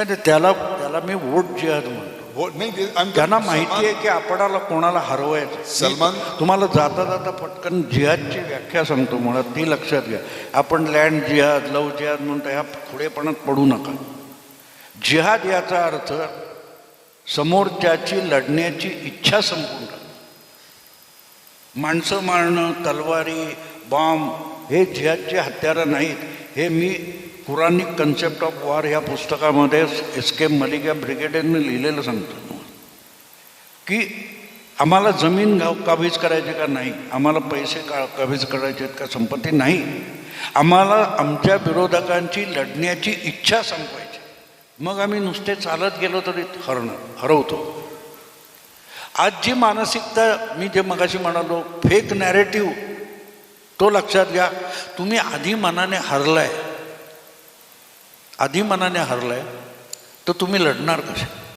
नाही, त्याला त्याला मी वोट जिहाद म्हणतो. त्यांना माहिती आहे की आपणाला कोणाला हरवायचं. तुम्हाला जाता जाता पटकन जिहादची व्याख्या सांगतो मुळात, ती लक्षात घ्या. आपण लँड जिहाद, लव जिहाद म्हणतो, ह्या पुढेपणात पडू नका. जिहाद याचा अर्थ समोरच्याची लढण्याची इच्छा संपून टाक. माणसं मारणं, तलवारी, बॉम्ब हे जिहादचे हत्यारं नाहीत. हे मी कुरानिक कन्सेप्ट ऑफ वॉर ह्या पुस्तकामध्ये एस.के. मलिक या ब्रिगेडियरने लिहिलेलं सांगतो की आम्हाला जमीन काबीज करायची का नाही, आम्हाला पैसे काबीज करायचे आहेत का, संपत्ती नाही, आम्हाला आमच्या विरोधकांची लढण्याची इच्छा संपवायची. मग आम्ही नुसते चालत गेलो तरी हरवतो. आज जी मानसिकता मी जे मगाशी म्हणालो फेक नॅरेटिव्ह, तो लक्षात घ्या. तुम्ही आधी मनाने हरलाय तर तुम्ही लढणार कसे?